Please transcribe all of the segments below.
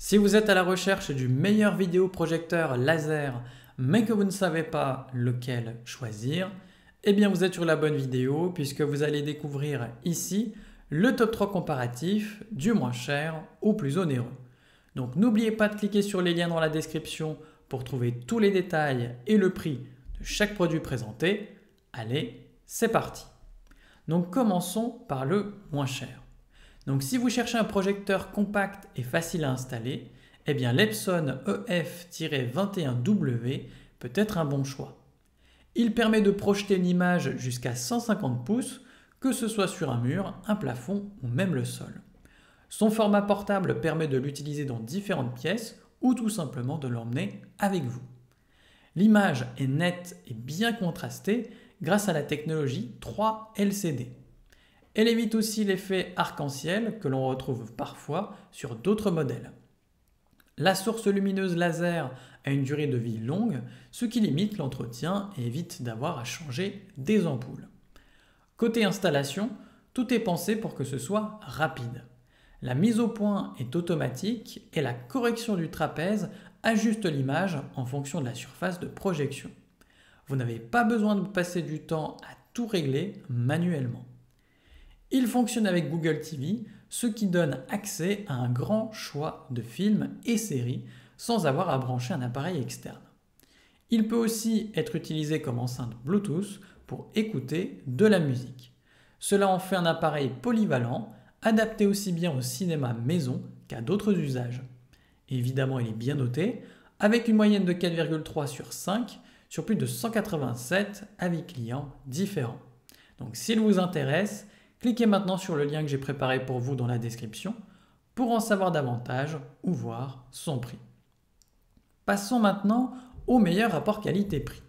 Si vous êtes à la recherche du meilleur vidéoprojecteur laser, mais que vous ne savez pas lequel choisir, eh bien vous êtes sur la bonne vidéo puisque vous allez découvrir ici le top 3 comparatif du moins cher au plus onéreux. Donc n'oubliez pas de cliquer sur les liens dans la description pour trouver tous les détails et le prix de chaque produit présenté. Allez, c'est parti. Donc commençons par le moins cher. Donc si vous cherchez un projecteur compact et facile à installer, eh bien l'Epson EF-21W peut être un bon choix. Il permet de projeter une image jusqu'à 150 pouces, que ce soit sur un mur, un plafond ou même le sol. Son format portable permet de l'utiliser dans différentes pièces ou tout simplement de l'emmener avec vous. L'image est nette et bien contrastée grâce à la technologie 3 LCD. Elle évite aussi l'effet arc-en-ciel que l'on retrouve parfois sur d'autres modèles. La source lumineuse laser a une durée de vie longue, ce qui limite l'entretien et évite d'avoir à changer des ampoules. Côté installation, tout est pensé pour que ce soit rapide. La mise au point est automatique et la correction du trapèze ajuste l'image en fonction de la surface de projection. Vous n'avez pas besoin de passer du temps à tout régler manuellement. Il fonctionne avec Google TV, ce qui donne accès à un grand choix de films et séries sans avoir à brancher un appareil externe. Il peut aussi être utilisé comme enceinte Bluetooth pour écouter de la musique. Cela en fait un appareil polyvalent, adapté aussi bien au cinéma maison qu'à d'autres usages. Évidemment, il est bien noté, avec une moyenne de 4,3 sur 5 sur plus de 187 avis clients différents. Donc s'il vous intéresse, cliquez maintenant sur le lien que j'ai préparé pour vous dans la description pour en savoir davantage ou voir son prix. Passons maintenant au meilleur rapport qualité-prix.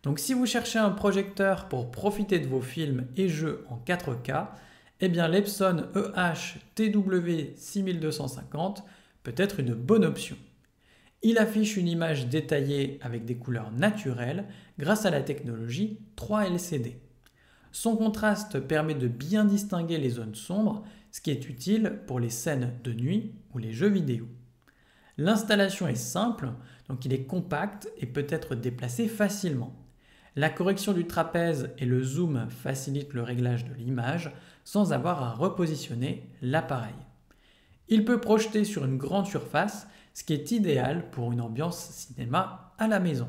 Donc si vous cherchez un projecteur pour profiter de vos films et jeux en 4K, eh bien l'Epson EH-TW6250 peut être une bonne option. Il affiche une image détaillée avec des couleurs naturelles grâce à la technologie 3 LCD. Son contraste permet de bien distinguer les zones sombres, ce qui est utile pour les scènes de nuit ou les jeux vidéo. L'installation est simple, donc il est compact et peut être déplacé facilement. La correction du trapèze et le zoom facilitent le réglage de l'image sans avoir à repositionner l'appareil. Il peut projeter sur une grande surface, ce qui est idéal pour une ambiance cinéma à la maison.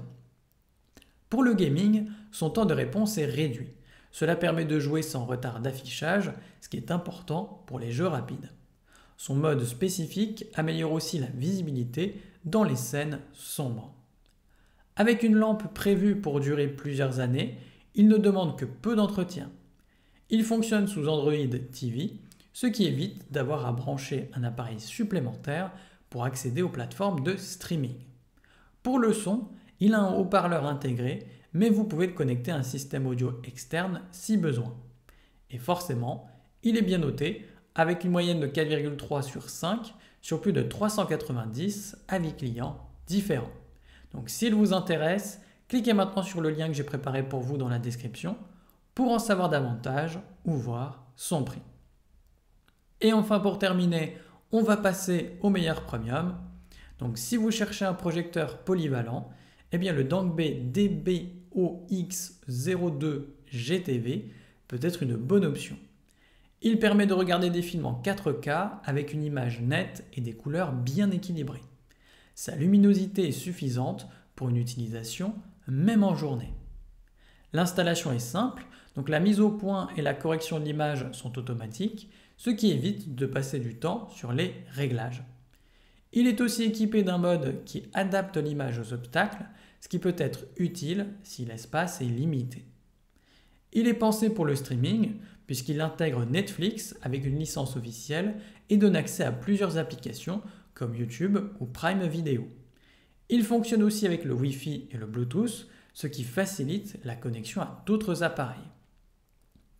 Pour le gaming, son temps de réponse est réduit. Cela permet de jouer sans retard d'affichage, ce qui est important pour les jeux rapides. Son mode spécifique améliore aussi la visibilité dans les scènes sombres. Avec une lampe prévue pour durer plusieurs années, il ne demande que peu d'entretien. Il fonctionne sous Android TV, ce qui évite d'avoir à brancher un appareil supplémentaire pour accéder aux plateformes de streaming. Pour le son, il a un haut-parleur intégré, mais vous pouvez le connecter à un système audio externe si besoin. Et forcément, il est bien noté avec une moyenne de 4,3 sur 5 sur plus de 390 avis clients différents. Donc s'il vous intéresse, cliquez maintenant sur le lien que j'ai préparé pour vous dans la description pour en savoir davantage ou voir son prix. Et enfin pour terminer, on va passer au meilleur premium. Donc si vous cherchez un projecteur polyvalent, eh bien le Dangbei DBOX02 GTV peut être une bonne option. Il permet de regarder des films en 4K avec une image nette et des couleurs bien équilibrées. Sa luminosité est suffisante pour une utilisation même en journée. L'installation est simple, donc la mise au point et la correction de l'image sont automatiques, ce qui évite de passer du temps sur les réglages. Il est aussi équipé d'un mode qui adapte l'image aux obstacles, ce qui peut être utile si l'espace est limité. Il est pensé pour le streaming puisqu'il intègre Netflix avec une licence officielle et donne accès à plusieurs applications comme YouTube ou Prime Video. Il fonctionne aussi avec le Wi-Fi et le Bluetooth, ce qui facilite la connexion à d'autres appareils.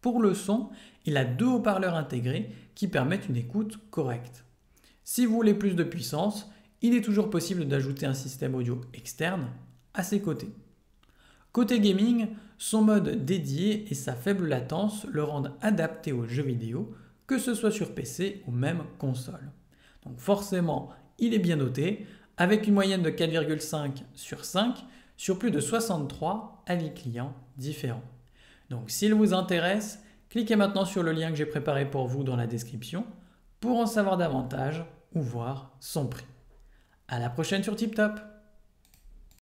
Pour le son, il a deux haut-parleurs intégrés qui permettent une écoute correcte. Si vous voulez plus de puissance, il est toujours possible d'ajouter un système audio externe à ses côtés. Côté gaming, son mode dédié et sa faible latence le rendent adapté aux jeux vidéo, que ce soit sur PC ou même console. Donc forcément, il est bien noté, avec une moyenne de 4,5 sur 5 sur plus de 63 avis clients différents. Donc s'il vous intéresse, cliquez maintenant sur le lien que j'ai préparé pour vous dans la description pour en savoir davantage ou voir son prix. À la prochaine sur TipTop.